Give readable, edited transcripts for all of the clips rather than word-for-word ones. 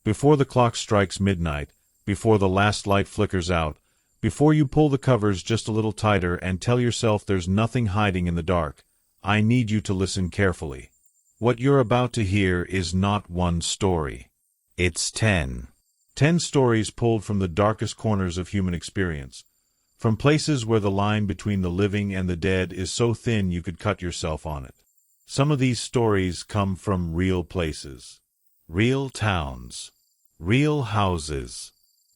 Before the clock strikes midnight, before the last light flickers out, before you pull the covers just a little tighter and tell yourself there's nothing hiding in the dark, I need you to listen carefully. What you're about to hear is not one story. It's 10. 10 stories pulled from the darkest corners of human experience, from places where the line between the living and the dead is so thin you could cut yourself on it. Some of these stories come from real places, real towns, real houses,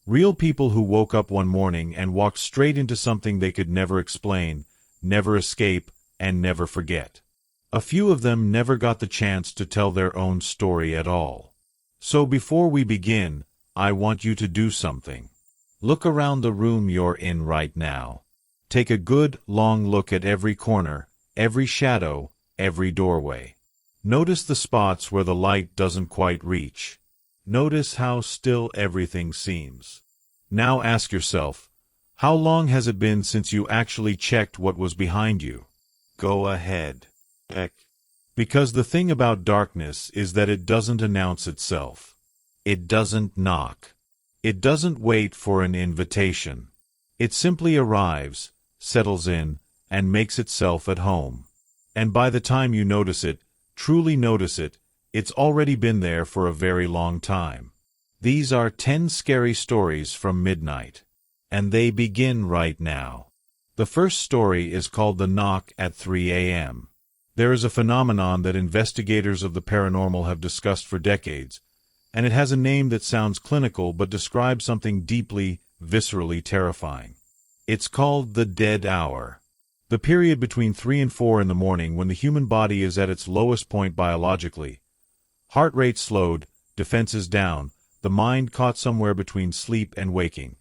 real people who woke up one morning and walked straight into something they could never explain, never escape, and never forget. A few of them never got the chance to tell their own story at all. So before we begin, I want you to do something. Look around the room you're in right now. Take a good, long look at every corner, every shadow, every doorway. Notice the spots where the light doesn't quite reach. Notice how still everything seems. Now ask yourself, how long has it been since you actually checked what was behind you? Go ahead. Check. Because the thing about darkness is that it doesn't announce itself. It doesn't knock. It doesn't wait for an invitation. It simply arrives, settles in, and makes itself at home. And by the time you notice it, truly notice it, it's already been there for a very long time. These are 10 scary stories from midnight. And they begin right now. The first story is called The Knock at 3 a.m. There is a phenomenon that investigators of the paranormal have discussed for decades, and it has a name that sounds clinical but describes something deeply, viscerally terrifying. It's called the dead hour. The period between 3 and 4 in the morning when the human body is at its lowest point biologically. Heart rate slowed, defenses down, the mind caught somewhere between sleep and waking.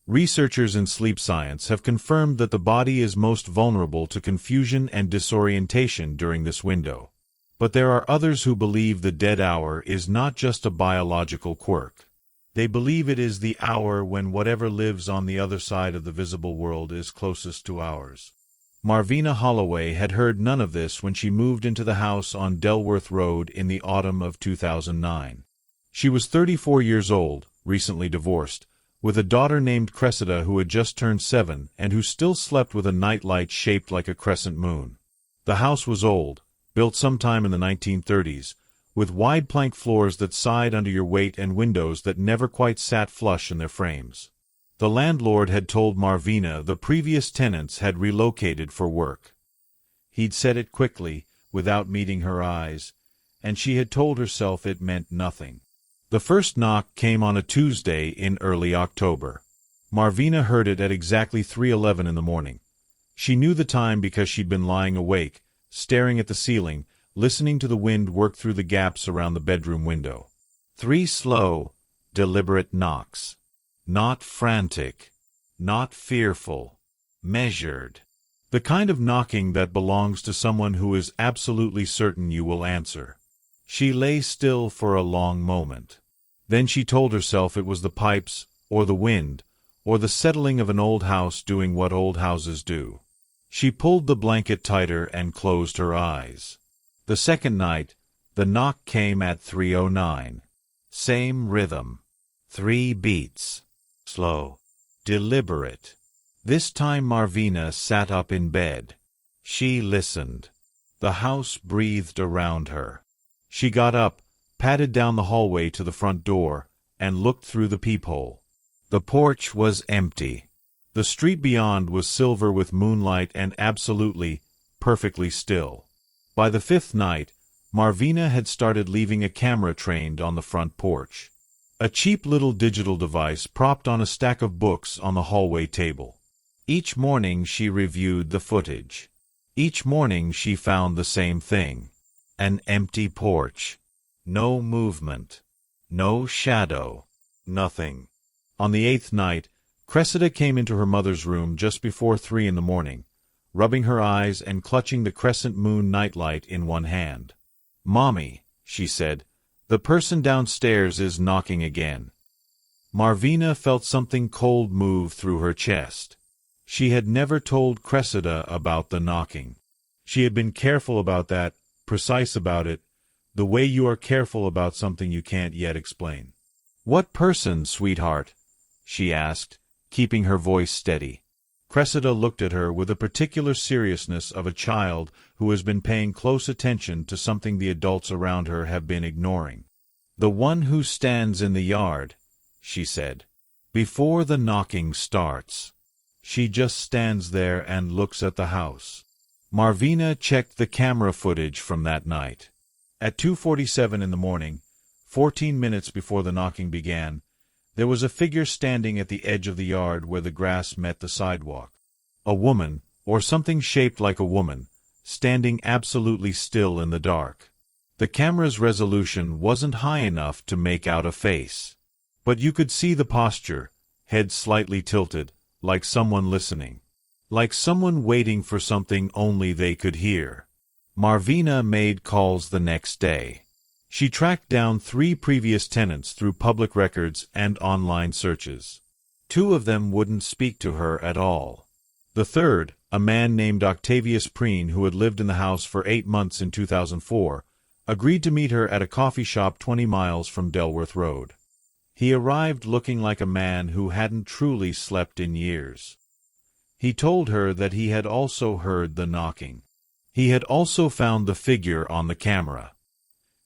Researchers in sleep science have confirmed that the body is most vulnerable to confusion and disorientation during this window. But there are others who believe the dead hour is not just a biological quirk. They believe it is the hour when whatever lives on the other side of the visible world is closest to ours. Marvina Holloway had heard none of this when she moved into the house on Delworth Road in the autumn of 2009. She was 34 years old, recently divorced, with a daughter named Cressida who had just turned 7 and who still slept with a nightlight shaped like a crescent moon. The house was old, built sometime in the 1930s, with wide plank floors that sighed under your weight and windows that never quite sat flush in their frames. The landlord had told Marvina the previous tenants had relocated for work. He'd said it quickly, without meeting her eyes, and she had told herself it meant nothing. The first knock came on a Tuesday in early October. Marvina heard it at exactly 3:11 in the morning. She knew the time because she'd been lying awake, staring at the ceiling, listening to the wind work through the gaps around the bedroom window. 3 slow, deliberate knocks. Not frantic, not fearful, measured. The kind of knocking that belongs to someone who is absolutely certain you will answer. She lay still for a long moment. Then she told herself it was the pipes, or the wind, or the settling of an old house doing what old houses do. She pulled the blanket tighter and closed her eyes. The second night, the knock came at 3:09. Same rhythm. 3 beats. Slow. Deliberate. This time Marvina sat up in bed. She listened. The house breathed around her. She got up, padded down the hallway to the front door, and looked through the peephole. The porch was empty. The street beyond was silver with moonlight and absolutely, perfectly still. By the 5th night, Marvina had started leaving a camera trained on the front porch. A cheap little digital device propped on a stack of books on the hallway table. Each morning she reviewed the footage. Each morning she found the same thing. An empty porch. No movement. No shadow. Nothing. On the 8th night, Cressida came into her mother's room just before 3 in the morning, rubbing her eyes and clutching the crescent moon nightlight in one hand. "Mommy," she said, "the person downstairs is knocking again." Marvina felt something cold move through her chest. She had never told Cressida about the knocking. She had been careful about that, precise about it, the way you are careful about something you can't yet explain. "What person, sweetheart?" she asked, keeping her voice steady. Cressida looked at her with the particular seriousness of a child who has been paying close attention to something the adults around her have been ignoring. "The one who stands in the yard," she said. "Before the knocking starts. She just stands there and looks at the house." Marvina checked the camera footage from that night. At 2:47 in the morning, 14 minutes before the knocking began, there was a figure standing at the edge of the yard where the grass met the sidewalk. A woman, or something shaped like a woman, standing absolutely still in the dark. The camera's resolution wasn't high enough to make out a face. But you could see the posture, head slightly tilted, like someone listening. Like someone waiting for something only they could hear. Marvina made calls the next day. She tracked down 3 previous tenants through public records and online searches. 2 of them wouldn't speak to her at all. The third, a man named Octavius Preen who had lived in the house for 8 months in 2004, agreed to meet her at a coffee shop 20 miles from Delworth Road. He arrived looking like a man who hadn't truly slept in years. He told her that he had also heard the knocking. He had also found the figure on the camera.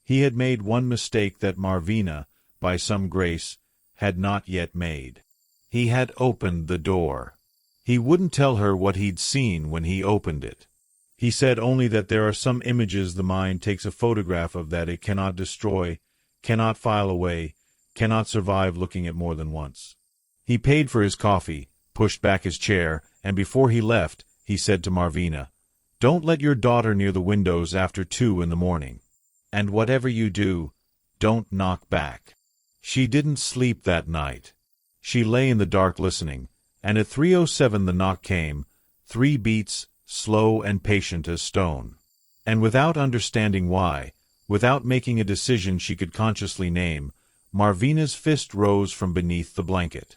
He had made one mistake that Marvina, by some grace, had not yet made. He had opened the door. He wouldn't tell her what he'd seen when he opened it. He said only that there are some images the mind takes a photograph of that it cannot destroy, cannot file away, cannot survive looking at more than once. He paid for his coffee, pushed back his chair, and before he left, he said to Marvina, "Don't let your daughter near the windows after 2 in the morning. And whatever you do, don't knock back." She didn't sleep that night. She lay in the dark listening, and at 3:07 the knock came, 3 beats, slow and patient as stone. And without understanding why, without making a decision she could consciously name, Marvina's fist rose from beneath the blanket.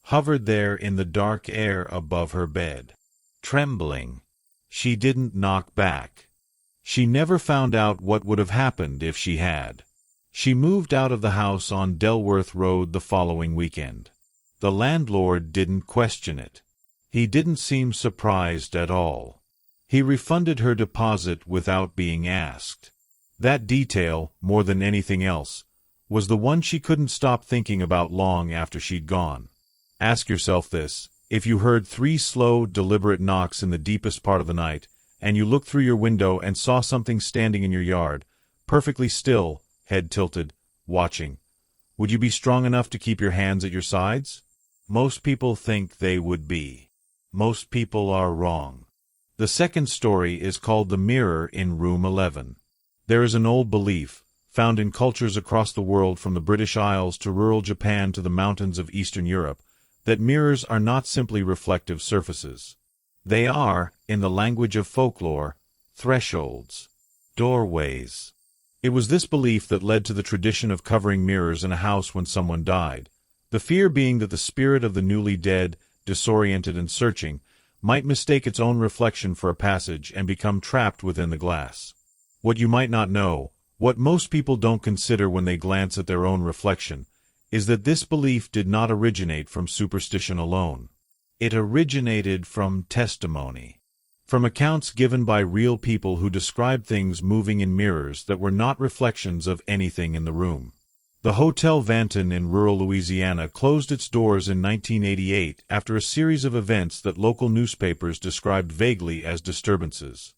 Hovered there in the dark air above her bed. Trembling. She didn't knock back. She never found out what would have happened if she had. She moved out of the house on Delworth Road the following weekend. The landlord didn't question it. He didn't seem surprised at all. He refunded her deposit without being asked. That detail, more than anything else, was the one she couldn't stop thinking about long after she'd gone. Ask yourself this: if you heard 3 slow, deliberate knocks in the deepest part of the night, and you looked through your window and saw something standing in your yard, perfectly still, head tilted, watching, would you be strong enough to keep your hands at your sides? Most people think they would be. Most people are wrong. The second story is called The Mirror in Room 11. There is an old belief, found in cultures across the world from the British Isles to rural Japan to the mountains of Eastern Europe, that mirrors are not simply reflective surfaces. They are, in the language of folklore, thresholds, doorways. It was this belief that led to the tradition of covering mirrors in a house when someone died, the fear being that the spirit of the newly dead, disoriented and searching, might mistake its own reflection for a passage and become trapped within the glass. What you might not know, what most people don't consider when they glance at their own reflection, is that this belief did not originate from superstition alone. It originated from testimony. From accounts given by real people who described things moving in mirrors that were not reflections of anything in the room. The Hotel Vanton in rural Louisiana closed its doors in 1988 after a series of events that local newspapers described vaguely as disturbances.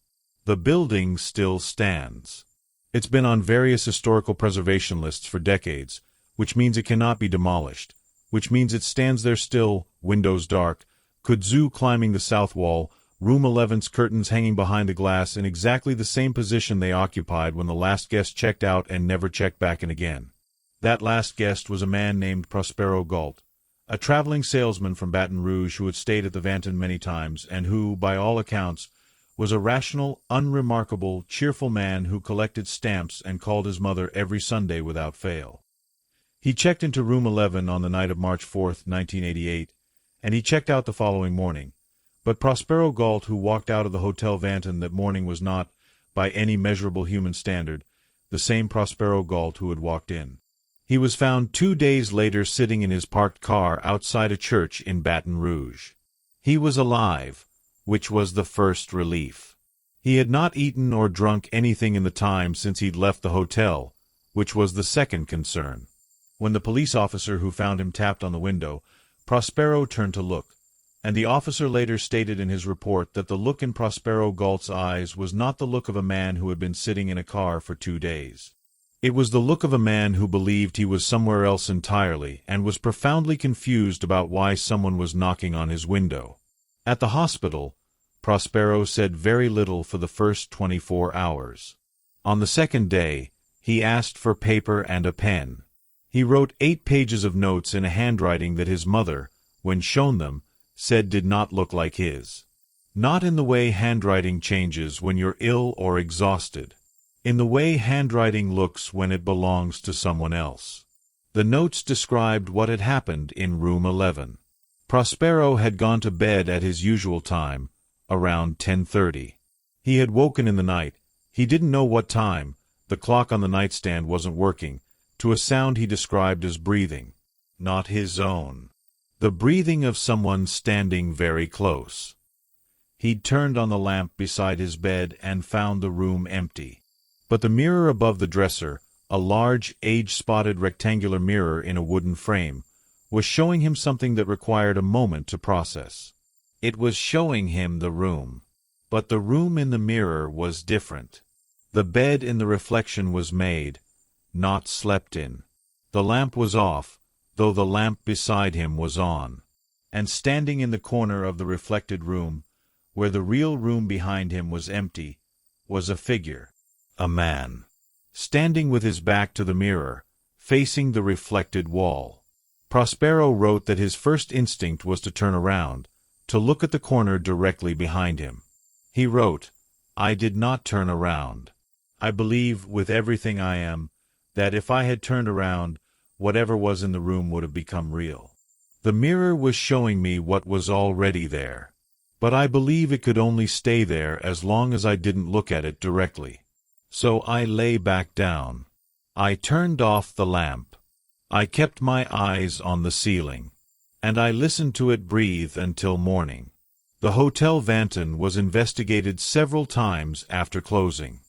The building still stands. It's been on various historical preservation lists for decades, which means it cannot be demolished, which means it stands there still, windows dark, kudzu climbing the south wall, room 11's curtains hanging behind the glass in exactly the same position they occupied when the last guest checked out and never checked back in again. That last guest was a man named Prospero Gault, a traveling salesman from Baton Rouge who had stayed at the Vanton many times and who, by all accounts, was a rational, unremarkable, cheerful man who collected stamps and called his mother every Sunday without fail. He checked into room 11 on the night of March 4, 1988, and he checked out the following morning. But Prospero Gault, who walked out of the Hotel Vanton that morning, was not, by any measurable human standard, the same Prospero Gault who had walked in. He was found 2 days later sitting in his parked car outside a church in Baton Rouge. He was alive, which was the first relief. He had not eaten or drunk anything in the time since he'd left the hotel, which was the second concern. When the police officer who found him tapped on the window, Prospero turned to look, and the officer later stated in his report that the look in Prospero Galt's eyes was not the look of a man who had been sitting in a car for 2 days. It was the look of a man who believed he was somewhere else entirely and was profoundly confused about why someone was knocking on his window. At the hospital, Prospero said very little for the first 24 hours. On the second day, he asked for paper and a pen. He wrote 8 pages of notes in a handwriting that his mother, when shown them, said did not look like his. Not in the way handwriting changes when you're ill or exhausted. In the way handwriting looks when it belongs to someone else. The notes described what had happened in room 11. Prospero had gone to bed at his usual time, around 10:30. He had woken in the night. He didn't know what time. The clock on the nightstand wasn't working, to a sound he described as breathing. Not his own. The breathing of someone standing very close. He'd turned on the lamp beside his bed and found the room empty. But the mirror above the dresser, a large, age-spotted rectangular mirror in a wooden frame, was showing him something that required a moment to process. It was showing him the room. But the room in the mirror was different. The bed in the reflection was made, not slept in. The lamp was off, though the lamp beside him was on. And standing in the corner of the reflected room, where the real room behind him was empty, was a figure. A man. Standing with his back to the mirror, facing the reflected wall. Prospero wrote that his first instinct was to turn around, to look at the corner directly behind him. He wrote, "I did not turn around. I believe, with everything I am, that if I had turned around, whatever was in the room would have become real. The mirror was showing me what was already there. But I believe it could only stay there as long as I didn't look at it directly. So I lay back down. I turned off the lamp. I kept my eyes on the ceiling. And I listened to it breathe until morning." The Hotel Vanton was investigated several times after closing.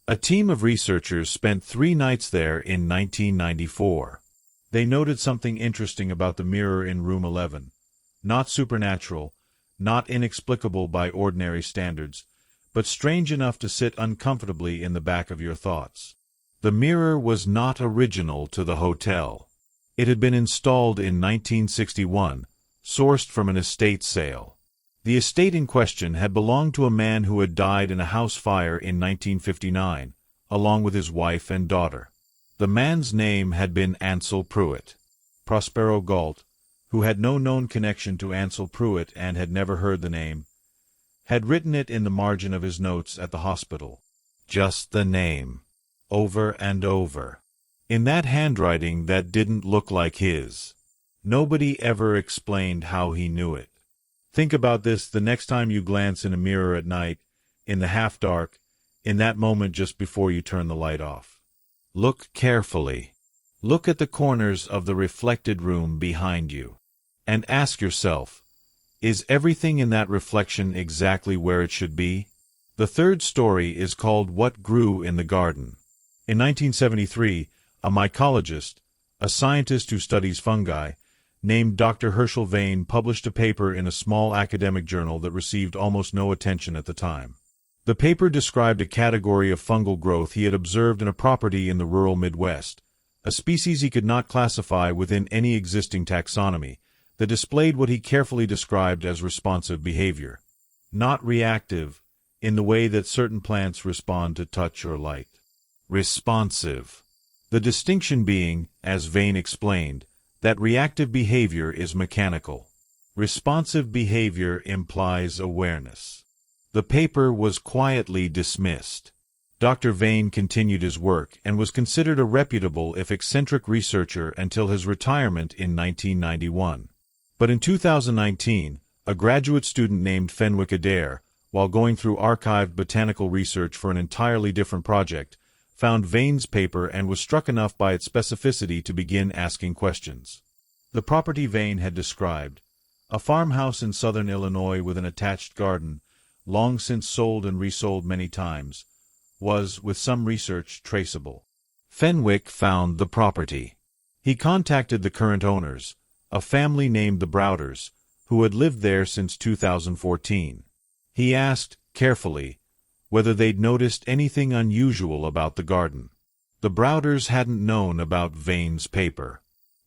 A team of researchers spent 3 nights there in 1994. They noted something interesting about the mirror in room 11. Not supernatural, not inexplicable by ordinary standards, but strange enough to sit uncomfortably in the back of your thoughts. The mirror was not original to the hotel. It had been installed in 1961, sourced from an estate sale. The estate in question had belonged to a man who had died in a house fire in 1959, along with his wife and daughter. The man's name had been Ansel Pruitt. Prospero Galt, who had no known connection to Ansel Pruitt and had never heard the name, had written it in the margin of his notes at the hospital. Just the name. Over and over. In that handwriting that didn't look like his. Nobody ever explained how he knew it. Think about this the next time you glance in a mirror at night, in the half-dark, in that moment just before you turn the light off. Look carefully. Look at the corners of the reflected room behind you. And ask yourself, is everything in that reflection exactly where it should be? The third story is called What Grew in the Garden. In 1973, a mycologist, a scientist who studies fungi, named Dr. Herschel Vane published a paper in a small academic journal that received almost no attention at the time. The paper described a category of fungal growth he had observed in a property in the rural Midwest, a species he could not classify within any existing taxonomy, that displayed what he carefully described as responsive behavior. Not reactive, in the way that certain plants respond to touch or light. Responsive. The distinction being, as Vane explained, that reactive behavior is mechanical. Responsive behavior implies awareness. The paper was quietly dismissed. Dr. Vane continued his work and was considered a reputable if eccentric researcher until his retirement in 1991. But in 2019, a graduate student named Fenwick Adair, while going through archived botanical research for an entirely different project, found Vane's paper and was struck enough by its specificity to begin asking questions. The property Vane had described, a farmhouse in southern Illinois with an attached garden, long since sold and resold many times, was, with some research, traceable. Fenwick found the property. He contacted the current owners, a family named the Browders, who had lived there since 2014. He asked, carefully, whether they'd noticed anything unusual about the garden. The Browders hadn't known about Vane's paper.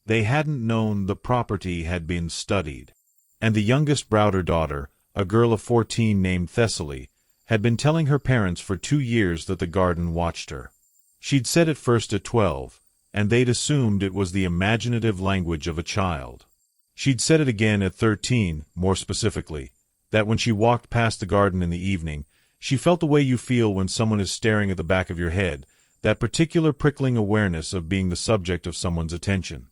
They hadn't known the property had been studied. And the youngest Browder daughter, a girl of 14 named Thessaly, had been telling her parents for 2 years that the garden watched her. She'd said it first at 12, and they'd assumed it was the imaginative language of a child. She'd said it again at 13, more specifically, that when she walked past the garden in the evening, she felt the way you feel when someone is staring at the back of your head, that particular prickling awareness of being the subject of someone's attention.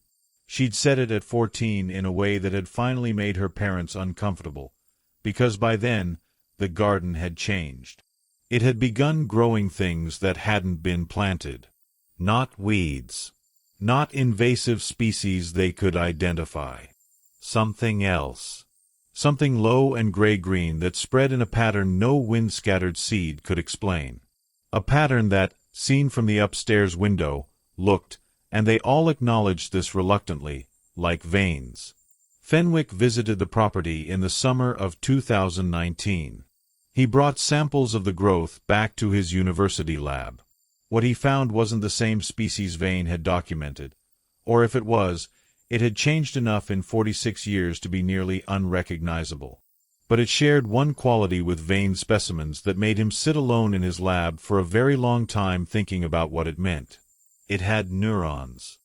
She'd said it at 14 in a way that had finally made her parents uncomfortable, because by then, the garden had changed. It had begun growing things that hadn't been planted. Not weeds. Not invasive species they could identify. Something else. Something low and gray-green that spread in a pattern no wind-scattered seed could explain. A pattern that, seen from the upstairs window, looked, and they all acknowledged this reluctantly, like veins. Fenwick visited the property in the summer of 2019. He brought samples of the growth back to his university lab. What he found wasn't the same species Vane had documented, or if it was, it had changed enough in 46 years to be nearly unrecognizable. But it shared one quality with Vane's specimens that made him sit alone in his lab for a very long time thinking about what it meant. It had neurons.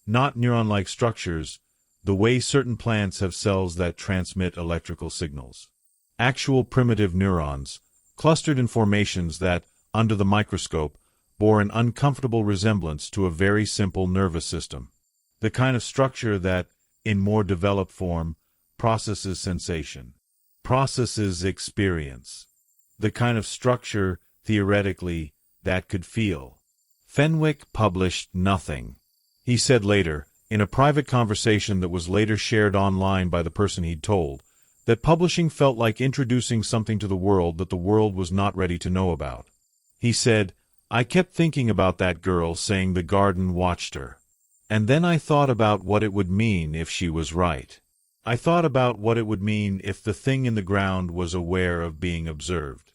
Not neuron-like structures, the way certain plants have cells that transmit electrical signals. Actual primitive neurons, clustered in formations that, under the microscope, bore an uncomfortable resemblance to a very simple nervous system. The kind of structure that, in more developed form, processes sensation, processes experience. The kind of structure, theoretically, that could feel. Fenwick published nothing. He said later, in a private conversation that was later shared online by the person he'd told, that publishing felt like introducing something to the world that the world was not ready to know about. He said, "I kept thinking about that girl saying the garden watched her. And then I thought about what it would mean if she was right. I thought about what it would mean if the thing in the ground was aware of being observed.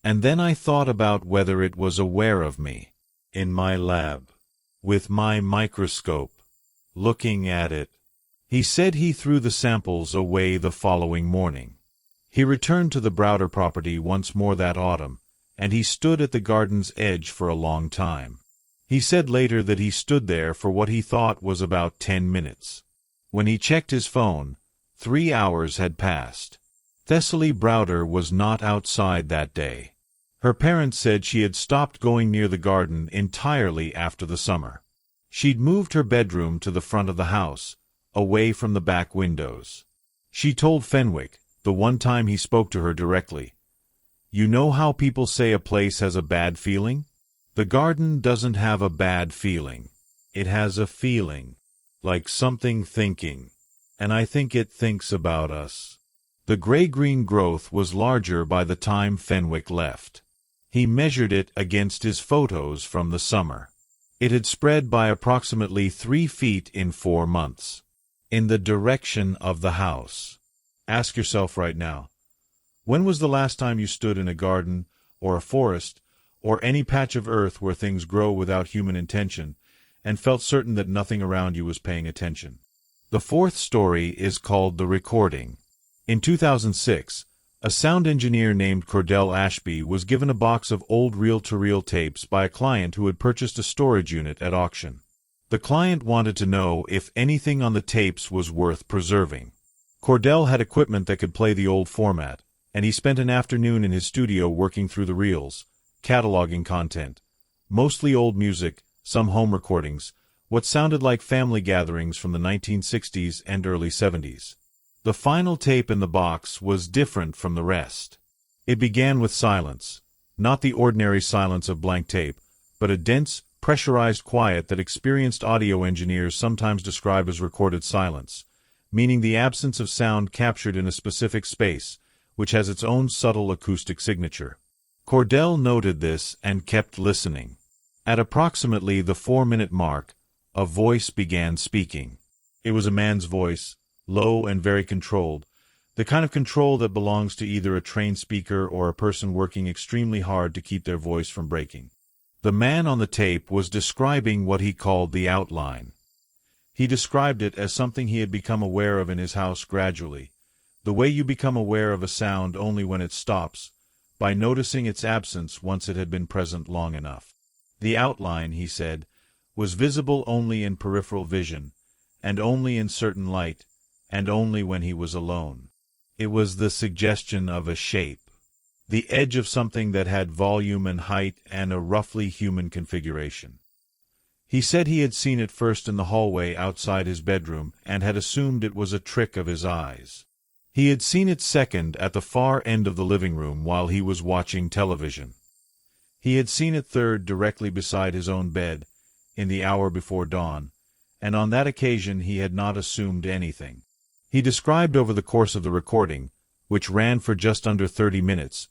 And then I thought about whether it was aware of me, in my lab, with my microscope, looking at it." He said he threw the samples away the following morning. He returned to the Browder property once more that autumn, and he stood at the garden's edge for a long time. He said later that he stood there for what he thought was about 10 minutes. When he checked his phone, 3 hours had passed. Thessaly Browder was not outside that day. Her parents said she had stopped going near the garden entirely after the summer. She'd moved her bedroom to the front of the house, away from the back windows. She told Fenwick, the one time he spoke to her directly, "You know how people say a place has a bad feeling? The garden doesn't have a bad feeling. It has a feeling, like something thinking, and I think it thinks about us." The gray-green growth was larger by the time Fenwick left. He measured it against his photos from the summer. It had spread by approximately 3 feet in 4 months. In the direction of the house. Ask yourself right now, when was the last time you stood in a garden, or a forest, or any patch of earth where things grow without human intention, and felt certain that nothing around you was paying attention? The fourth story is called The Recording. In 2006, a sound engineer named Cordell Ashby was given a box of old reel-to-reel tapes by a client who had purchased a storage unit at auction. The client wanted to know if anything on the tapes was worth preserving. Cordell had equipment that could play the old format, and he spent an afternoon in his studio working through the reels, cataloging content, mostly old music, some home recordings, what sounded like family gatherings from the 1960s and early 70s. The final tape in the box was different from the rest. It began with silence, not the ordinary silence of blank tape, but a dense, pressurized quiet that experienced audio engineers sometimes describe as recorded silence, meaning the absence of sound captured in a specific space, which has its own subtle acoustic signature. Cordell noted this and kept listening. At approximately the 4-minute mark, a voice began speaking. It was a man's voice, low and very controlled, the kind of control that belongs to either a trained speaker or a person working extremely hard to keep their voice from breaking. The man on the tape was describing what he called the outline. He described it as something he had become aware of in his house gradually, the way you become aware of a sound only when it stops, by noticing its absence once it had been present long enough. The outline, he said, was visible only in peripheral vision, and only in certain light, and only when he was alone. It was the suggestion of a shape, the edge of something that had volume and height and a roughly human configuration. He said he had seen it first in the hallway outside his bedroom and had assumed it was a trick of his eyes. He had seen it second at the far end of the living room while he was watching television. He had seen it third directly beside his own bed, in the hour before dawn, and on that occasion he had not assumed anything. He described over the course of the recording, which ran for just under 30 minutes,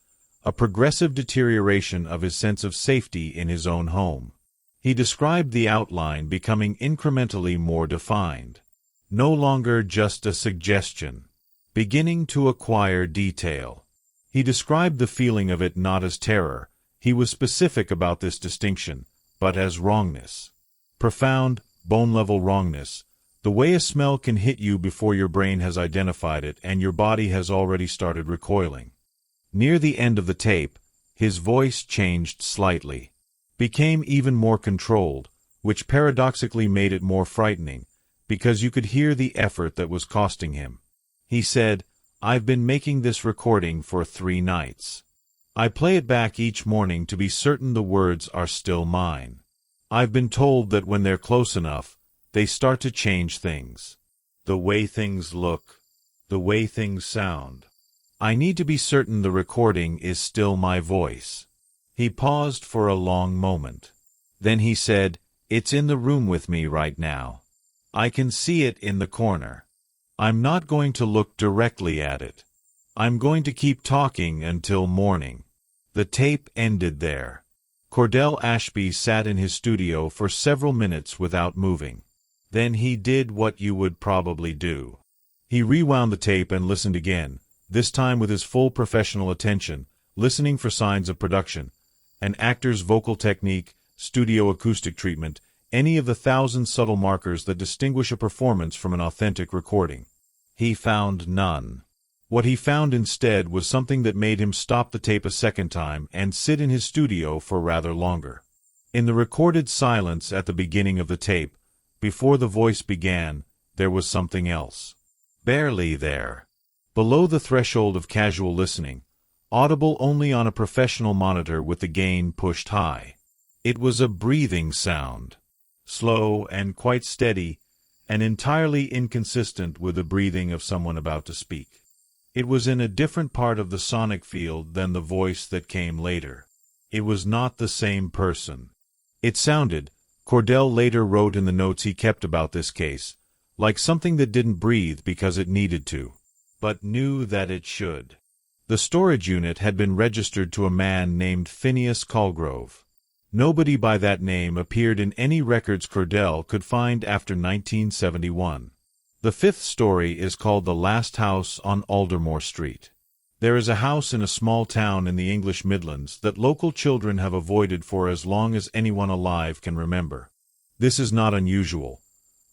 a progressive deterioration of his sense of safety in his own home. He described the outline becoming incrementally more defined, no longer just a suggestion, beginning to acquire detail. He described the feeling of it not as terror, he was specific about this distinction, but as wrongness. Profound, bone-level wrongness, the way a smell can hit you before your brain has identified it and your body has already started recoiling. Near the end of the tape, his voice changed slightly, became even more controlled, which paradoxically made it more frightening, because you could hear the effort that was costing him. He said, "I've been making this recording for 3 nights. I play it back each morning to be certain the words are still mine. I've been told that when they're close enough, they start to change things. The way things look, the way things sound. I need to be certain the recording is still my voice." He paused for a long moment. Then he said, "It's in the room with me right now. I can see it in the corner. I'm not going to look directly at it. I'm going to keep talking until morning." The tape ended there. Cordell Ashby sat in his studio for several minutes without moving. Then he did what you would probably do. He rewound the tape and listened again, this time with his full professional attention, listening for signs of production, an actor's vocal technique, studio acoustic treatment, any of the 1,000 subtle markers that distinguish a performance from an authentic recording. He found none. What he found instead was something that made him stop the tape a second time and sit in his studio for rather longer. In the recorded silence at the beginning of the tape, before the voice began, there was something else. Barely there. Below the threshold of casual listening, audible only on a professional monitor with the gain pushed high. It was a breathing sound, slow and quite steady, and entirely inconsistent with the breathing of someone about to speak. It was in a different part of the sonic field than the voice that came later. It was not the same person. It sounded, Cordell later wrote in the notes he kept about this case, like something that didn't breathe because it needed to, but knew that it should. The storage unit had been registered to a man named Phineas Colgrove. Nobody by that name appeared in any records Cordell could find after 1971. The 5th story is called The Last House on Aldermore Street. There is a house in a small town in the English Midlands that local children have avoided for as long as anyone alive can remember. This is not unusual.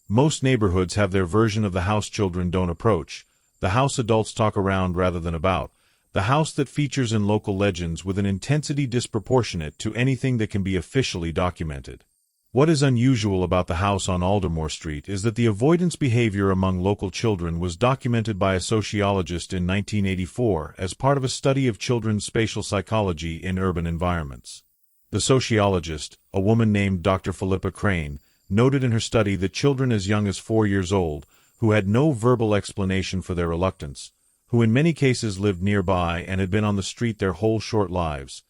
Most neighborhoods have their version of the house children don't approach, the house adults talk around rather than about, the house that features in local legends with an intensity disproportionate to anything that can be officially documented. What is unusual about the house on Aldermore Street is that the avoidance behavior among local children was documented by a sociologist in 1984 as part of a study of children's spatial psychology in urban environments. The sociologist, a woman named Dr. Philippa Crane, noted in her study that children as young as 4 years old, who had no verbal explanation for their reluctance, who in many cases lived nearby and had been on the street their whole short lives,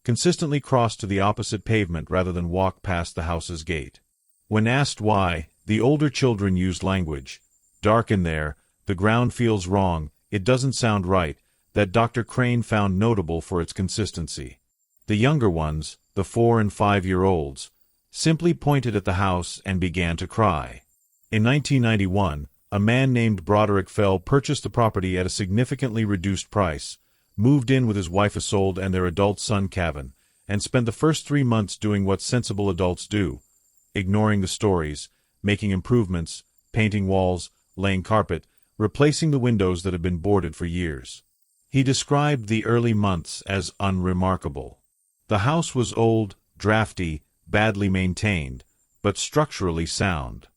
consistently crossed to the opposite pavement rather than walk past the house's gate. When asked why, the older children used language, "Dark in there, the ground feels wrong, it doesn't sound right," that Dr. Crane found notable for its consistency. The younger ones, the 4- and 5-year-olds, simply pointed at the house and began to cry. In 1991, a man named Broderick Fell purchased the property at a significantly reduced price, moved in with his wife Isolde and their adult son Kevin, and spent the first 3 months doing what sensible adults do: ignoring the stories, making improvements, painting walls, laying carpet, replacing the windows that had been boarded for years. He described the early months as unremarkable. The house was old, drafty, badly maintained, but structurally sound.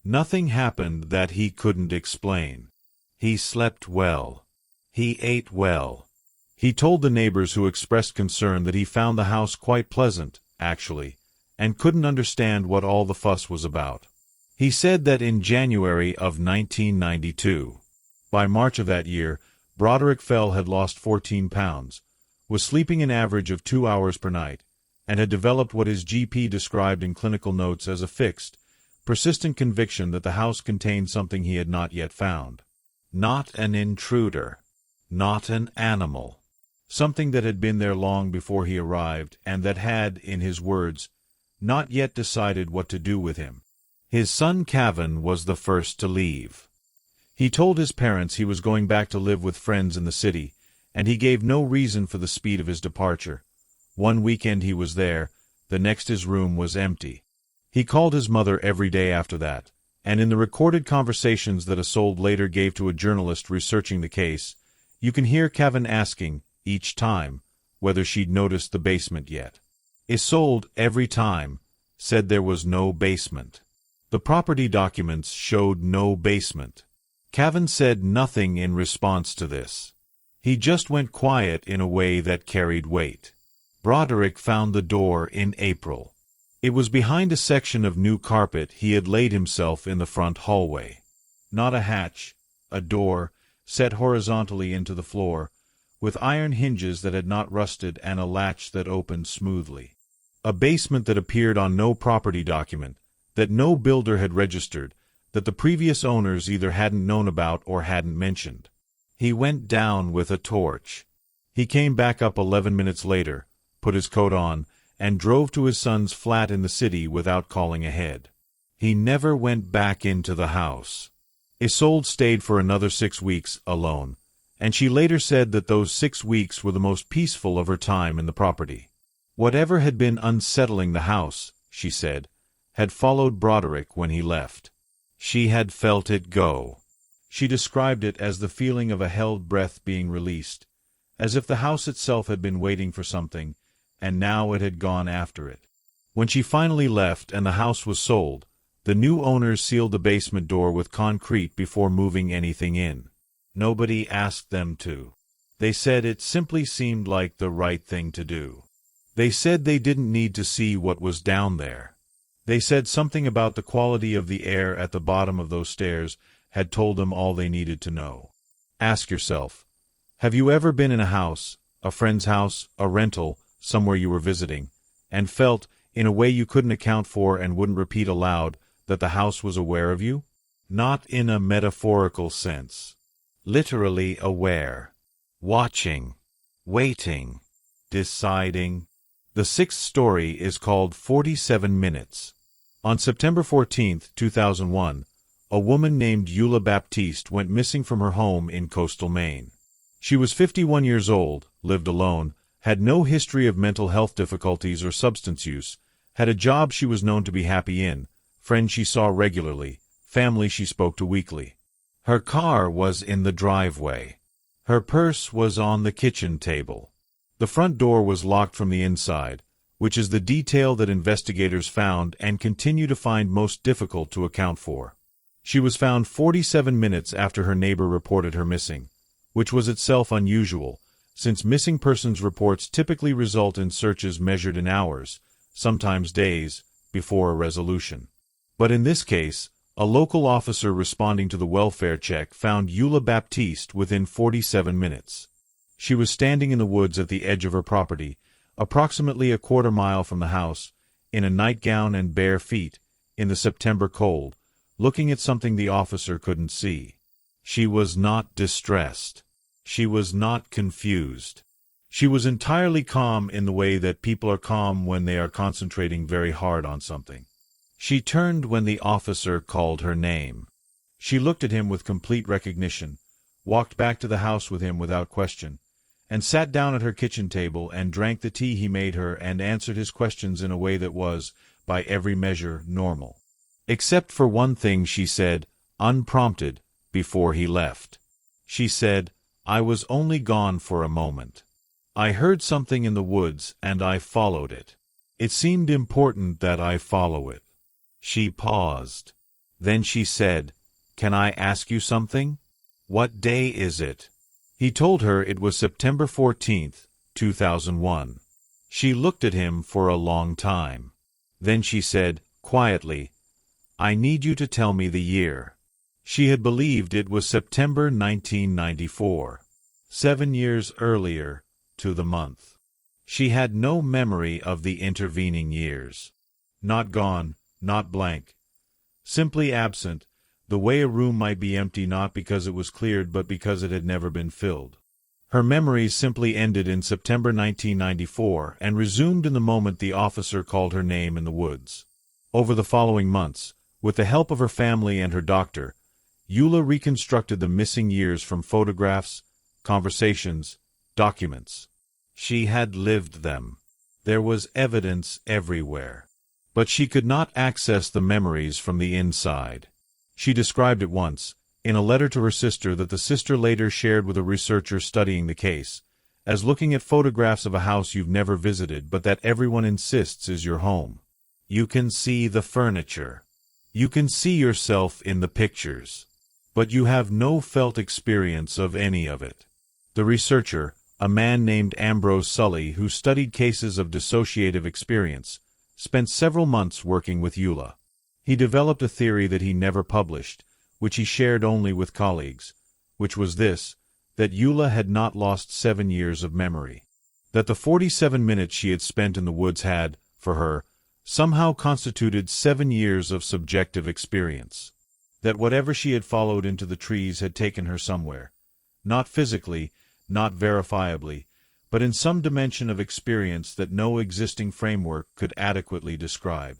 Nothing happened that he couldn't explain. He slept well. He ate well. He told the neighbors who expressed concern that he found the house quite pleasant, actually, and couldn't understand what all the fuss was about. He said that in January of 1992, by March of that year, Broderick Fell had lost 14 pounds, was sleeping an average of 2 hours per night, and had developed what his GP described in clinical notes as a fixed, persistent conviction that the house contained something he had not yet found. Not an intruder. Not an animal. Something that had been there long before he arrived, and that had, in his words, not yet decided what to do with him. His son Kevin was the first to leave. He told his parents he was going back to live with friends in the city, and he gave no reason for the speed of his departure. One weekend he was there, the next his room was empty. He called his mother every day after that, and in the recorded conversations that Isolde later gave to a journalist researching the case, you can hear Kevin asking, each time, whether she'd noticed the basement yet. Isolde, every time, said there was no basement. The property documents showed no basement. Kevin said nothing in response to this. He just went quiet in a way that carried weight. Broderick found the door in April. It was behind a section of new carpet he had laid himself in the front hallway. Not a hatch, a door, set horizontally into the floor, with iron hinges that had not rusted and a latch that opened smoothly. A basement that appeared on no property document, that no builder had registered, that the previous owners either hadn't known about or hadn't mentioned. He went down with a torch. He came back up 11 minutes later, put his coat on, and drove to his son's flat in the city without calling ahead. He never went back into the house. Isolde stayed for another 6 weeks alone, and she later said that those 6 weeks were the most peaceful of her time in the property. Whatever had been unsettling the house, she said, had followed Broderick when he left. She had felt it go. She described it as the feeling of a held breath being released, as if the house itself had been waiting for something, and now it had gone after it. When she finally left and the house was sold, the new owners sealed the basement door with concrete before moving anything in. Nobody asked them to. They said it simply seemed like the right thing to do. They said they didn't need to see what was down there. They said something about the quality of the air at the bottom of those stairs had told them all they needed to know. Ask yourself, have you ever been in a house, a friend's house, a rental, somewhere you were visiting, and felt, in a way you couldn't account for and wouldn't repeat aloud, that the house was aware of you? Not in a metaphorical sense. Literally aware. Watching. Waiting. Deciding. The sixth story is called 47 Minutes. On September 14, 2001, a woman named Eula Baptiste went missing from her home in coastal Maine. She was 51 years old, lived alone, had no history of mental health difficulties or substance use, had a job she was known to be happy in, friends she saw regularly, family she spoke to weekly. Her car was in the driveway. Her purse was on the kitchen table. The front door was locked from the inside, which is the detail that investigators found and continue to find most difficult to account for. She was found 47 minutes after her neighbor reported her missing, which was itself unusual, since missing persons reports typically result in searches measured in hours, sometimes days, before a resolution. But in this case, a local officer responding to the welfare check found Eula Baptiste within 47 minutes. She was standing in the woods at the edge of her property, approximately a quarter-mile from the house, in a nightgown and bare feet, in the September cold, looking at something the officer couldn't see. She was not distressed. She was not confused. She was entirely calm in the way that people are calm when they are concentrating very hard on something. She turned when the officer called her name. She looked at him with complete recognition, walked back to the house with him without question, and sat down at her kitchen table and drank the tea he made her and answered his questions in a way that was, by every measure, normal. Except for one thing she said, unprompted, before he left. She said, "I was only gone for a moment. I heard something in the woods and I followed it. It seemed important that I follow it." She paused. Then she said, "Can I ask you something? What day is it?" He told her it was September 14th, 2001. She looked at him for a long time. Then she said, quietly, "I need you to tell me the year." She had believed it was September 1994. 7 years earlier, to the month. She had no memory of the intervening years. Not gone, not blank. Simply absent, the way a room might be empty not because it was cleared but because it had never been filled. Her memories simply ended in September 1994 and resumed in the moment the officer called her name in the woods. Over the following months, with the help of her family and her doctor, Eula reconstructed the missing years from photographs, conversations, documents. She had lived them. There was evidence everywhere. But she could not access the memories from the inside. She described it once, in a letter to her sister that the sister later shared with a researcher studying the case, as looking at photographs of a house you've never visited but that everyone insists is your home. You can see the furniture. You can see yourself in the pictures. But you have no felt experience of any of it. The researcher, a man named Ambrose Sully who studied cases of dissociative experience, spent several months working with Eula. He developed a theory that he never published, which he shared only with colleagues, which was this, that Eula had not lost 7 years of memory. That the 47 minutes she had spent in the woods had, for her, somehow constituted 7 years of subjective experience. That whatever she had followed into the trees had taken her somewhere, not physically, not verifiably, but in some dimension of experience that no existing framework could adequately describe.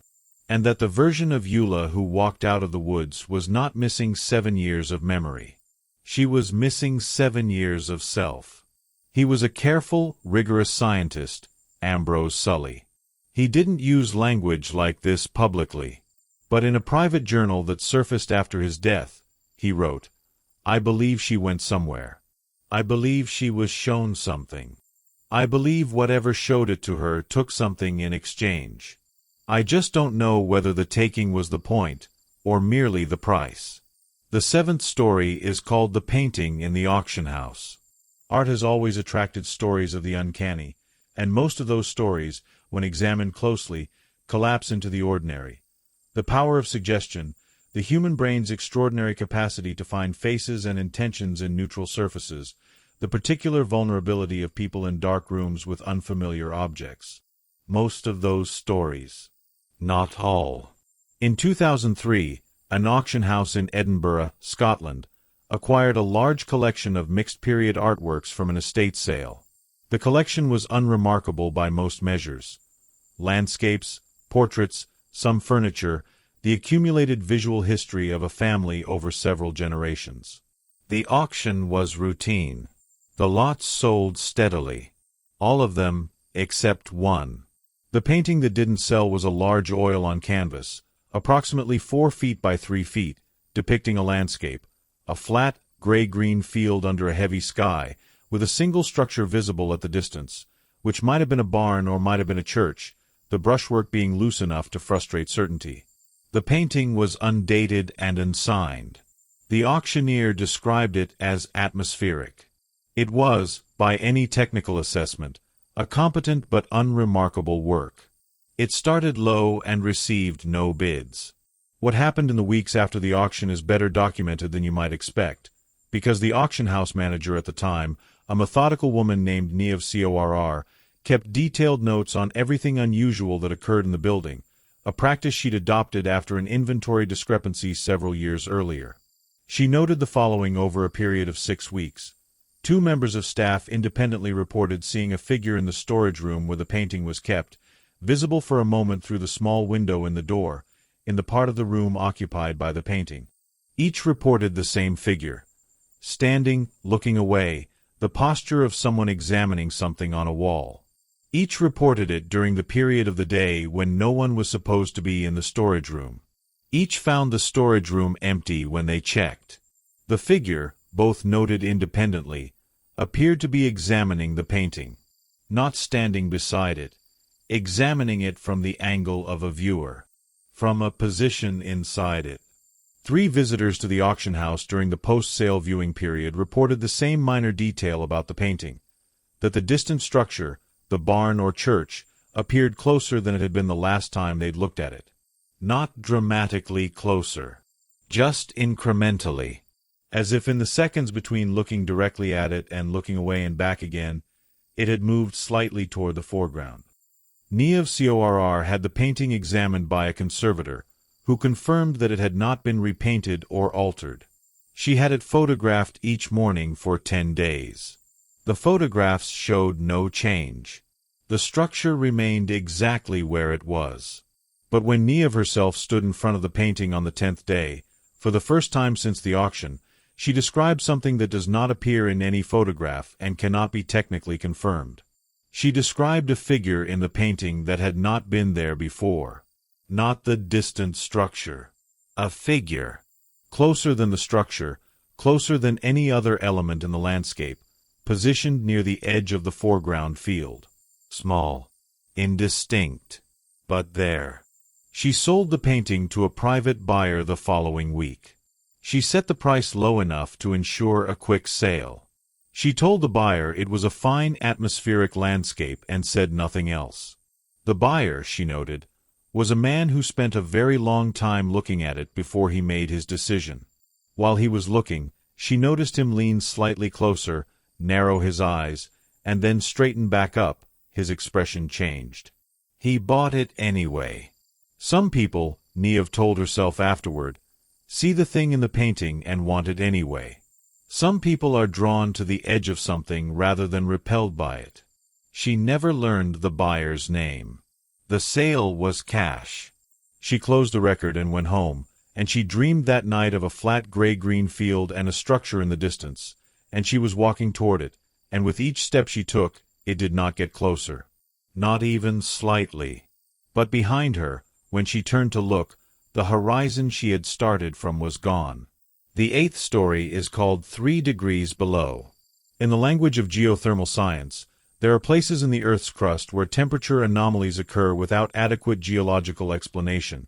And that the version of Eula who walked out of the woods was not missing 7 years of memory. She was missing 7 years of self. He was a careful, rigorous scientist, Ambrose Sully. He didn't use language like this publicly. But in a private journal that surfaced after his death, he wrote, "I believe she went somewhere. I believe she was shown something. I believe whatever showed it to her took something in exchange. I just don't know whether the taking was the point, or merely the price." The 7th story is called The Painting in the Auction House. Art has always attracted stories of the uncanny, and most of those stories, when examined closely, collapse into the ordinary. The power of suggestion, the human brain's extraordinary capacity to find faces and intentions in neutral surfaces, the particular vulnerability of people in dark rooms with unfamiliar objects. Most of those stories. Not all. In 2003, an auction house in Edinburgh, Scotland, acquired a large collection of mixed-period artworks from an estate sale. The collection was unremarkable by most measures. Landscapes, portraits, some furniture, the accumulated visual history of a family over several generations. The auction was routine. The lots sold steadily. All of them, except one. The painting that didn't sell was a large oil on canvas, approximately 4 feet by 3 feet, depicting a landscape, a flat, gray-green field under a heavy sky, with a single structure visible at the distance, which might have been a barn or might have been a church, the brushwork being loose enough to frustrate certainty. The painting was undated and unsigned. The auctioneer described it as atmospheric. It was, by any technical assessment, a competent but unremarkable work. It started low and received no bids. What happened in the weeks after the auction is better documented than you might expect, because the auction house manager at the time, a methodical woman named Niev Corr, kept detailed notes on everything unusual that occurred in the building, a practice she'd adopted after an inventory discrepancy several years earlier. She noted the following over a period of 6 weeks. 2 members of staff independently reported seeing a figure in the storage room where the painting was kept, visible for a moment through the small window in the door, in the part of the room occupied by the painting. Each reported the same figure. Standing, looking away, the posture of someone examining something on a wall. Each reported it during the period of the day when no one was supposed to be in the storage room. Each found the storage room empty when they checked. The figure, both noted independently, appeared to be examining the painting. Not standing beside it. Examining it from the angle of a viewer. From a position inside it. 3 visitors to the auction house during the post-sale viewing period reported the same minor detail about the painting, that the distant structure, the barn or church, appeared closer than it had been the last time they'd looked at it. Not dramatically closer. Just incrementally. As if in the seconds between looking directly at it and looking away and back again, it had moved slightly toward the foreground. Nia of CORR had the painting examined by a conservator, who confirmed that it had not been repainted or altered. She had it photographed each morning for 10 days. The photographs showed no change. The structure remained exactly where it was. But when Nia herself stood in front of the painting on the 10th day, for the first time since the auction, she described something that does not appear in any photograph and cannot be technically confirmed. She described a figure in the painting that had not been there before. Not the distant structure. A figure. Closer than the structure, closer than any other element in the landscape, positioned near the edge of the foreground field. Small. Indistinct. But there. She sold the painting to a private buyer the following week. She set the price low enough to ensure a quick sale. She told the buyer it was a fine atmospheric landscape and said nothing else. The buyer, she noted, was a man who spent a very long time looking at it before he made his decision. While he was looking, she noticed him lean slightly closer, narrow his eyes, and then straighten back up. His expression changed. He bought it anyway. Some people, Niev told herself afterward, see the thing in the painting and want it anyway. Some people are drawn to the edge of something rather than repelled by it. She never learned the buyer's name. The sale was cash. She closed the record and went home, and she dreamed that night of a flat gray-green field and a structure in the distance, and she was walking toward it, and with each step she took, it did not get closer. Not even slightly. But behind her, when she turned to look, the horizon she had started from was gone. The 8th story is called 3 degrees below. In the language of geothermal science, there are places in the Earth's crust where temperature anomalies occur without adequate geological explanation.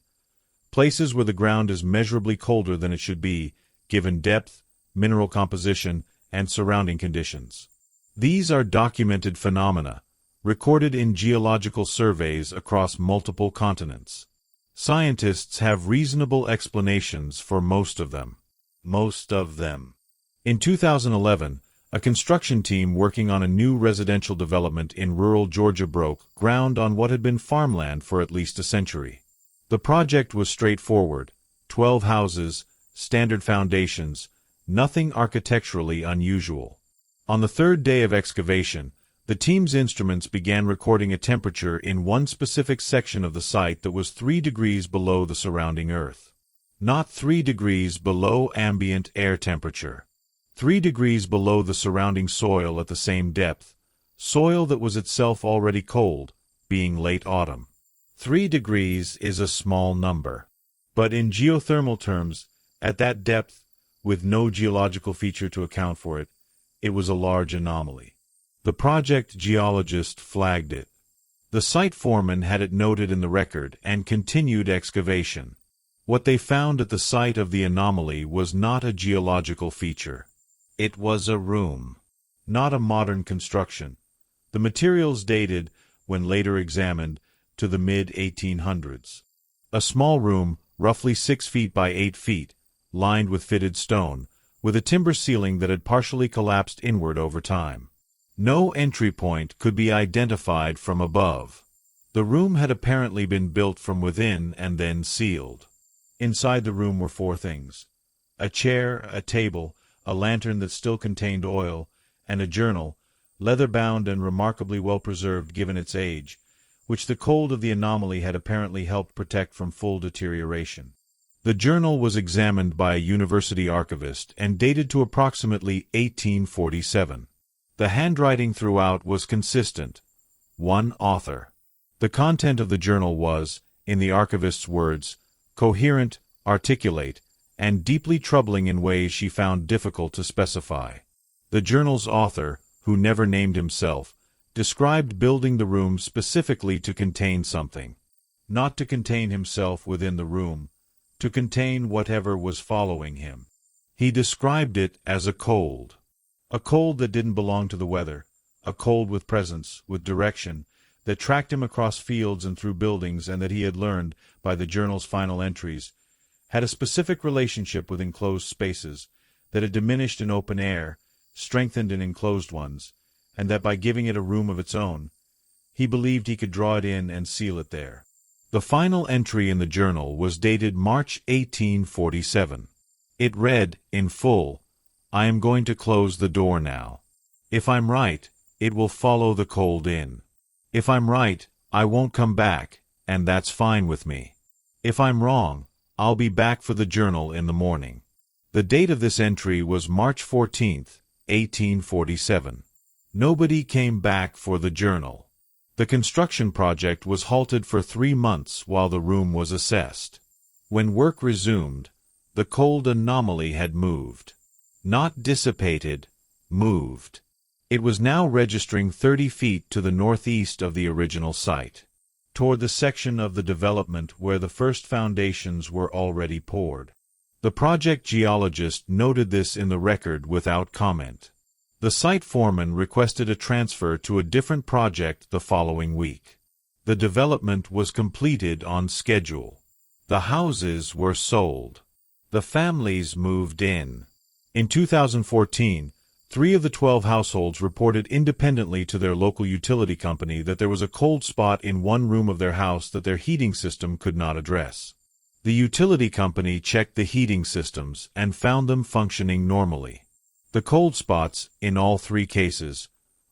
Places where the ground is measurably colder than it should be, given depth, mineral composition, and surrounding conditions. These are documented phenomena, recorded in geological surveys across multiple continents. Scientists have reasonable explanations for most of them. In 2011, a construction team working on a new residential development in rural Georgia broke ground on what had been farmland for at least a century. The project was straightforward: 12 houses, standard foundations, nothing architecturally unusual. On the 3rd day of excavation, the team's instruments began recording a temperature in one specific section of the site that was 3 degrees below the surrounding Earth. Not 3 degrees below ambient air temperature. 3 degrees below the surrounding soil at the same depth, soil that was itself already cold, being late autumn. 3 degrees is a small number. But in geothermal terms, at that depth, with no geological feature to account for it, it was a large anomaly. The project geologist flagged it. The site foreman had it noted in the record and continued excavation. What they found at the site of the anomaly was not a geological feature. It was a room, not a modern construction. The materials dated, when later examined, to the mid-1800s. A small room, roughly 6 feet by 8 feet, lined with fitted stone, with a timber ceiling that had partially collapsed inward over time. No entry point could be identified from above. The room had apparently been built from within and then sealed. Inside the room were four things: a chair, a table, a lantern that still contained oil, and a journal, leather-bound and remarkably well-preserved given its age, which the cold of the anomaly had apparently helped protect from full deterioration. The journal was examined by a university archivist and dated to approximately 1847. The handwriting throughout was consistent. One author. The content of the journal was, in the archivist's words, coherent, articulate, and deeply troubling in ways she found difficult to specify. The journal's author, who never named himself, described building the room specifically to contain something. Not to contain himself within the room, to contain whatever was following him. He described it as a cold. A cold that didn't belong to the weather, a cold with presence, with direction, that tracked him across fields and through buildings, and that he had learned, by the journal's final entries, had a specific relationship with enclosed spaces, that had diminished in open air, strengthened in enclosed ones, and that by giving it a room of its own, he believed he could draw it in and seal it there. The final entry in the journal was dated March 1847. It read, in full, "I am going to close the door now. If I'm right, it will follow the cold in. If I'm right, I won't come back, and that's fine with me. If I'm wrong, I'll be back for the journal in the morning." The date of this entry was March 14th, 1847. Nobody came back for the journal. The construction project was halted for 3 months while the room was assessed. When work resumed, the cold anomaly had moved. Not dissipated, moved. It was now registering 30 feet to the northeast of the original site, toward the section of the development where the first foundations were already poured. The project geologist noted this in the record without comment. The site foreman requested a transfer to a different project the following week. The development was completed on schedule. The houses were sold. The families moved in. In 2014, 3 of the 12 households reported independently to their local utility company that there was a cold spot in one room of their house that their heating system could not address. The utility company checked the heating systems and found them functioning normally. The cold spots, in all 3 cases,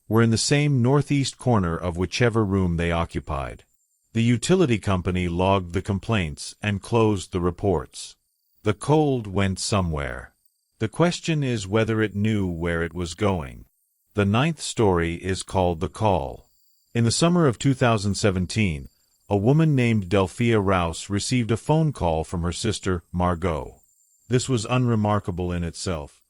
were in the same northeast corner of whichever room they occupied. The utility company logged the complaints and closed the reports. The cold went somewhere. The question is whether it knew where it was going. The 9th story is called The Call. In the summer of 2017, a woman named Delphia Rouse received a phone call from her sister, Margot. This was unremarkable in itself.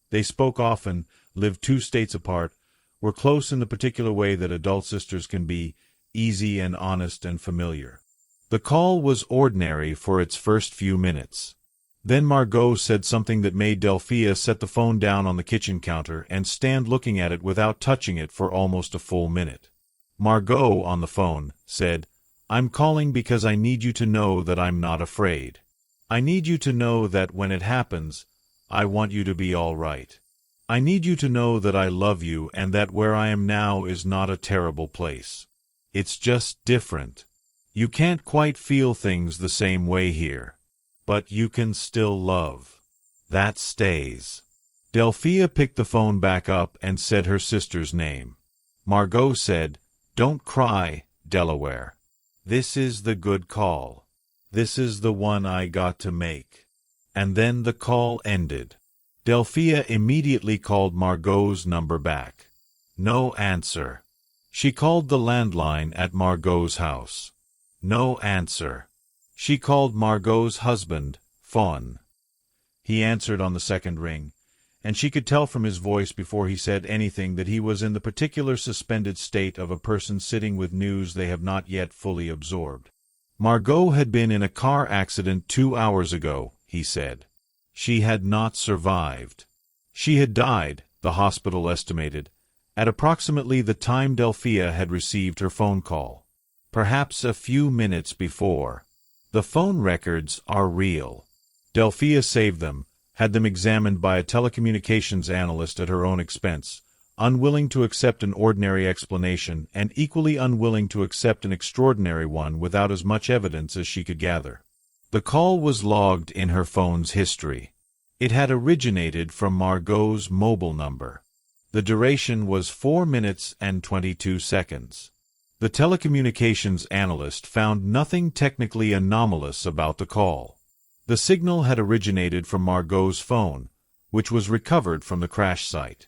They spoke often, lived 2 states apart, were close in the particular way that adult sisters can be, easy and honest and familiar. The call was ordinary for its first few minutes. Then Margot said something that made Delphia set the phone down on the kitchen counter and stand looking at it without touching it for almost a full minute. Margot, on the phone, said, "I'm calling because I need you to know that I'm not afraid. I need you to know that when it happens, I want you to be all right. I need you to know that I love you and that where I am now is not a terrible place. It's just different. You can't quite feel things the same way here. But you can still love. That stays." Delphia picked the phone back up and said her sister's name. Margot said, "Don't cry, Delaware. This is the good call. This is the one I got to make." And then the call ended. Delphia immediately called Margot's number back. No answer. She called the landline at Margot's house. No answer. She called Margot's husband, Fawn. He answered on the second ring, and she could tell from his voice before he said anything that he was in the particular suspended state of a person sitting with news they have not yet fully absorbed. Margot had been in a car accident 2 hours ago, he said. She had not survived. She had died, the hospital estimated, at approximately the time Delphia had received her phone call. Perhaps a few minutes before. The phone records are real. Delphia saved them, had them examined by a telecommunications analyst at her own expense, unwilling to accept an ordinary explanation and equally unwilling to accept an extraordinary one without as much evidence as she could gather. The call was logged in her phone's history. It had originated from Margot's mobile number. The duration was 4 minutes and 22 seconds. The telecommunications analyst found nothing technically anomalous about the call. The signal had originated from Margot's phone, which was recovered from the crash site.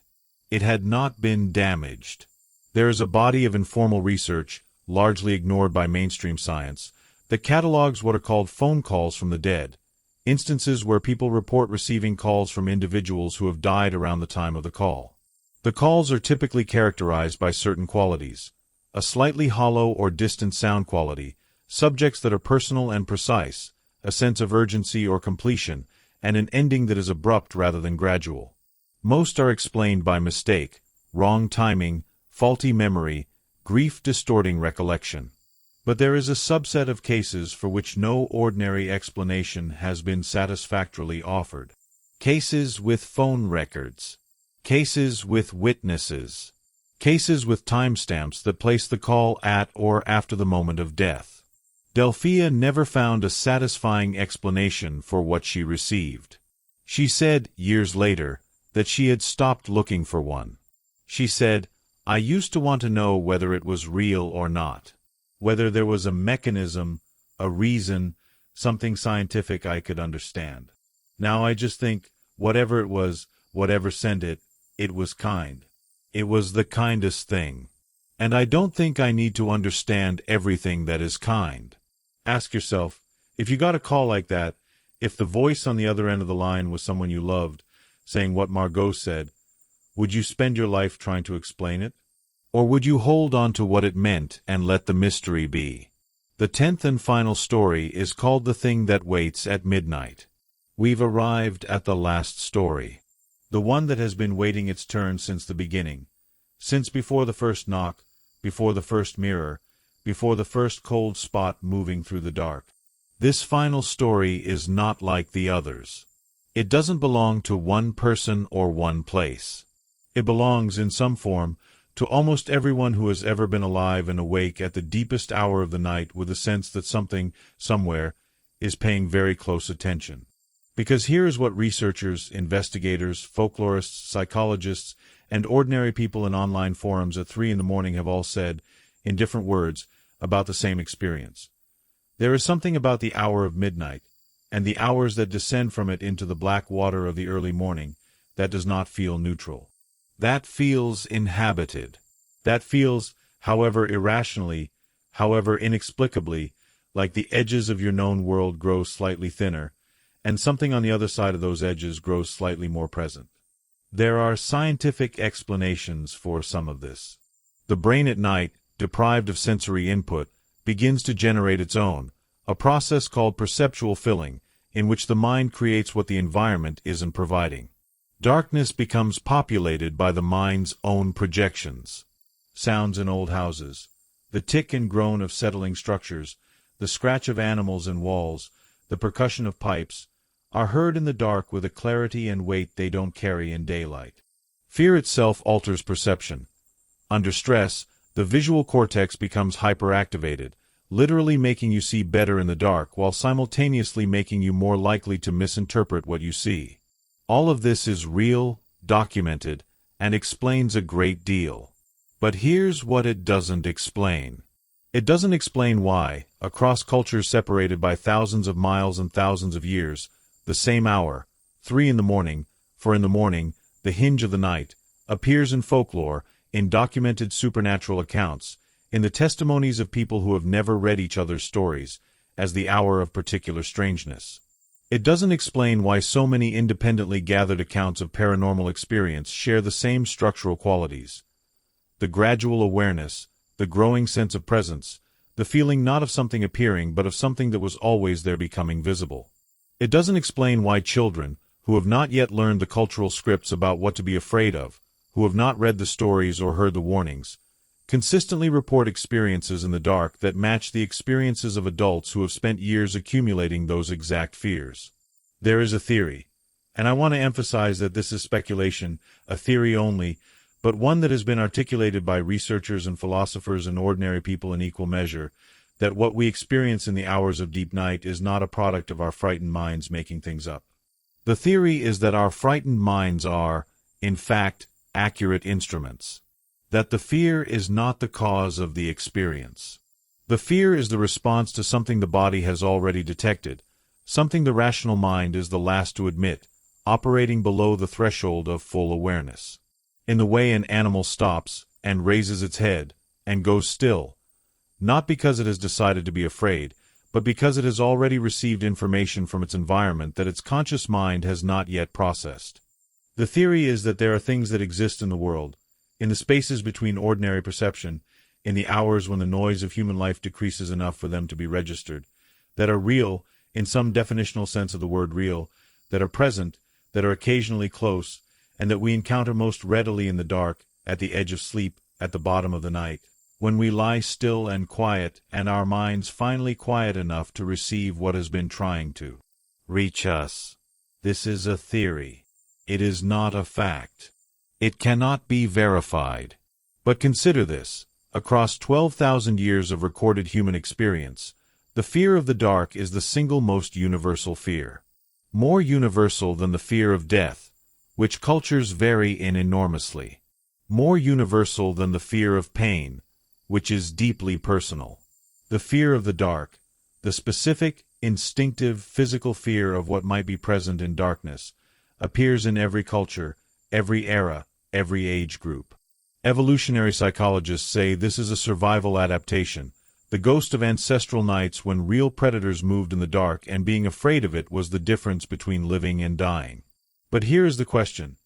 It had not been damaged. There is a body of informal research, largely ignored by mainstream science, that catalogs what are called phone calls from the dead, instances where people report receiving calls from individuals who have died around the time of the call. The calls are typically characterized by certain qualities: a slightly hollow or distant sound quality, subjects that are personal and precise, a sense of urgency or completion, and an ending that is abrupt rather than gradual. Most are explained by mistake, wrong timing, faulty memory, grief-distorting recollection. But there is a subset of cases for which no ordinary explanation has been satisfactorily offered. Cases with phone records. Cases with witnesses. Cases with timestamps that place the call at or after the moment of death. Delphia never found a satisfying explanation for what she received. She said, years later, that she had stopped looking for one. She said, "I used to want to know whether it was real or not. Whether there was a mechanism, a reason, something scientific I could understand. Now I just think, whatever it was, whatever sent it, it was kind. It was the kindest thing. And I don't think I need to understand everything that is kind." Ask yourself, if you got a call like that, if the voice on the other end of the line was someone you loved, saying what Margot said, would you spend your life trying to explain it? Or would you hold on to what it meant and let the mystery be? The 10th and final story is called The Thing That Waits at Midnight. We've arrived at the last story. The one that has been waiting its turn since the beginning. Since before the first knock, before the first mirror, before the first cold spot moving through the dark. This final story is not like the others. It doesn't belong to one person or one place. It belongs, in some form, to almost everyone who has ever been alive and awake at the deepest hour of the night with a sense that something, somewhere, is paying very close attention. Because here is what researchers, investigators, folklorists, psychologists, and ordinary people in online forums at 3 a.m. have all said, in different words, about the same experience. There is something about the hour of midnight, and the hours that descend from it into the black water of the early morning, that does not feel neutral. That feels inhabited. That feels, however irrationally, however inexplicably, like the edges of your known world grow slightly thinner, and something on the other side of those edges grows slightly more present. There are scientific explanations for some of this. The brain at night, deprived of sensory input, begins to generate its own, a process called perceptual filling, in which the mind creates what the environment isn't providing. Darkness becomes populated by the mind's own projections. Sounds in old houses, the tick and groan of settling structures, the scratch of animals in walls, the percussion of pipes, are heard in the dark with a clarity and weight they don't carry in daylight. Fear itself alters perception. Under stress, the visual cortex becomes hyperactivated, literally making you see better in the dark while simultaneously making you more likely to misinterpret what you see. All of this is real, documented, and explains a great deal. But here's what it doesn't explain. It doesn't explain why, across cultures separated by thousands of miles and thousands of years, the same hour, 3 a.m, for in the morning, the hinge of the night, appears in folklore, in documented supernatural accounts, in the testimonies of people who have never read each other's stories, as the hour of particular strangeness. It doesn't explain why so many independently gathered accounts of paranormal experience share the same structural qualities. The gradual awareness, the growing sense of presence, the feeling not of something appearing but of something that was always there becoming visible. It doesn't explain why children, who have not yet learned the cultural scripts about what to be afraid of, who have not read the stories or heard the warnings, consistently report experiences in the dark that match the experiences of adults who have spent years accumulating those exact fears. There is a theory, and I want to emphasize that this is speculation, a theory only, but one that has been articulated by researchers and philosophers and ordinary people in equal measure, that what we experience in the hours of deep night is not a product of our frightened minds making things up. The theory is that our frightened minds are, in fact, accurate instruments. That the fear is not the cause of the experience. The fear is the response to something the body has already detected, something the rational mind is the last to admit, operating below the threshold of full awareness. In the way an animal stops, and raises its head, and goes still, not because it has decided to be afraid, but because it has already received information from its environment that its conscious mind has not yet processed. The theory is that there are things that exist in the world, in the spaces between ordinary perception, in the hours when the noise of human life decreases enough for them to be registered, that are real, in some definitional sense of the word real, that are present, that are occasionally close, and that we encounter most readily in the dark, at the edge of sleep, at the bottom of the night, when we lie still and quiet, and our minds finally quiet enough to receive what has been trying to reach us. This is a theory. It is not a fact. It cannot be verified. But consider this. Across 12,000 years of recorded human experience, the fear of the dark is the single most universal fear. More universal than the fear of death, which cultures vary in enormously. More universal than the fear of pain, which is deeply personal. The fear of the dark, the specific, instinctive, physical fear of what might be present in darkness, appears in every culture, every era, every age group. Evolutionary psychologists say this is a survival adaptation, the ghost of ancestral nights when real predators moved in the dark and being afraid of it was the difference between living and dying. But here is the question.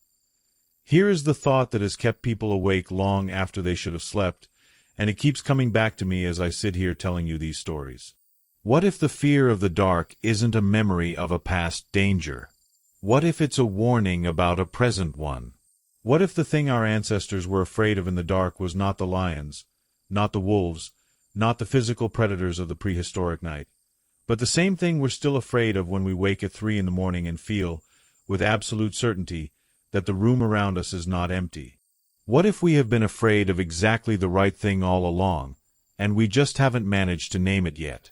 Here is the thought that has kept people awake long after they should have slept, and it keeps coming back to me as I sit here telling you these stories. What if the fear of the dark isn't a memory of a past danger? What if it's a warning about a present one? What if the thing our ancestors were afraid of in the dark was not the lions, not the wolves, not the physical predators of the prehistoric night, but the same thing we're still afraid of when we wake at 3 in the morning and feel, with absolute certainty, that the room around us is not empty? What if we have been afraid of exactly the right thing all along, and we just haven't managed to name it yet?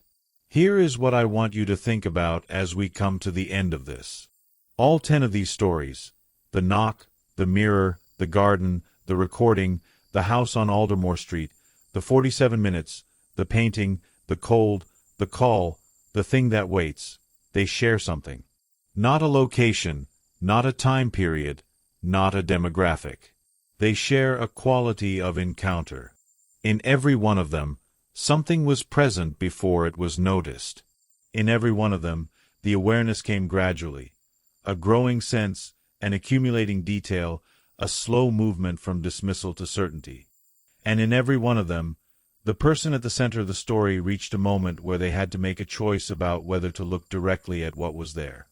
Here is what I want you to think about as we come to the end of this. All 10 of these stories, the knock, the mirror, the garden, the recording, the house on Aldermore Street, the 47 minutes, the painting, the cold, the call, the thing that waits, they share something. Not a location, not a time period, not a demographic. They share a quality of encounter. In every one of them, something was present before it was noticed. In every one of them, the awareness came gradually. A growing sense, an accumulating detail, a slow movement from dismissal to certainty. And in every one of them, the person at the center of the story reached a moment where they had to make a choice about whether to look directly at what was there.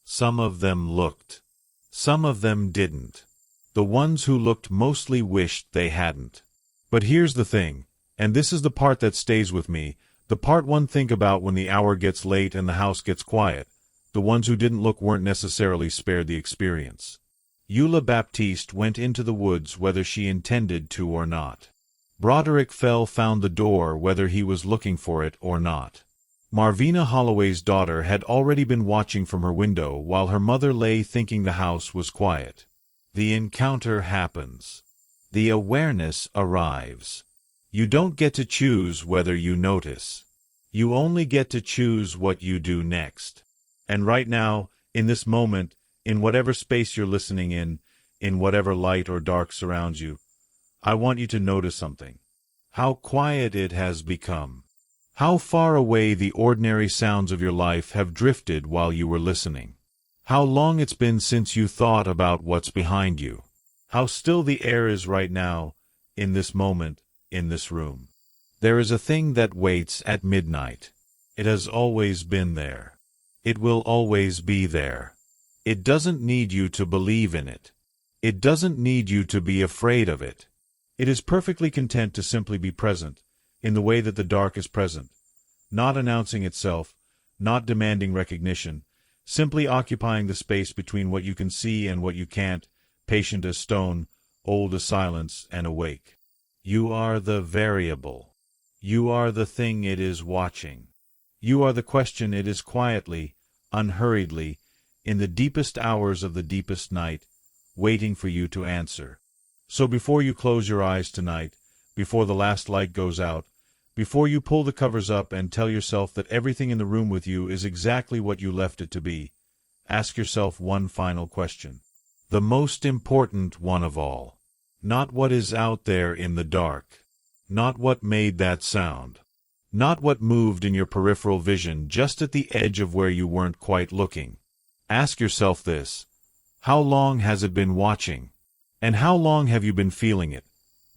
Some of them looked. Some of them didn't. The ones who looked mostly wished they hadn't. But here's the thing, and this is the part that stays with me, the part one think about when the hour gets late and the house gets quiet. The ones who didn't look weren't necessarily spared the experience. Eula Baptiste went into the woods whether she intended to or not. Broderick Fell found the door whether he was looking for it or not. Marvina Holloway's daughter had already been watching from her window while her mother lay thinking the house was quiet. The encounter happens. The awareness arrives. You don't get to choose whether you notice. You only get to choose what you do next. And right now, in this moment, in whatever space you're listening in whatever light or dark surrounds you, I want you to notice something. How quiet it has become. How far away the ordinary sounds of your life have drifted while you were listening. How long it's been since you thought about what's behind you. How still the air is right now, in this moment, in this room. There is a thing that waits at midnight. It has always been there. It will always be there. It doesn't need you to believe in it. It doesn't need you to be afraid of it. It is perfectly content to simply be present, in the way that the dark is present, not announcing itself, not demanding recognition, simply occupying the space between what you can see and what you can't, patient as stone, old as silence and awake. You are the variable. You are the thing it is watching. You are the question it is quietly, unhurriedly, in the deepest hours of the deepest night, waiting for you to answer. So before you close your eyes tonight, before the last light goes out, before you pull the covers up and tell yourself that everything in the room with you is exactly what you left it to be, ask yourself one final question. The most important one of all. Not what is out there in the dark. Not what made that sound. Not what moved in your peripheral vision just at the edge of where you weren't quite looking. Ask yourself this. How long has it been watching? And how long have you been feeling it?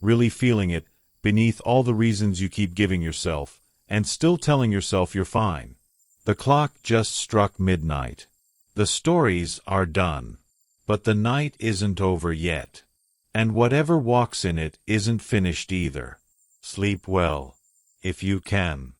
Really feeling it, beneath all the reasons you keep giving yourself, and still telling yourself you're fine. The clock just struck midnight. The stories are done. But the night isn't over yet. And whatever walks in it isn't finished either. Sleep well, if you can.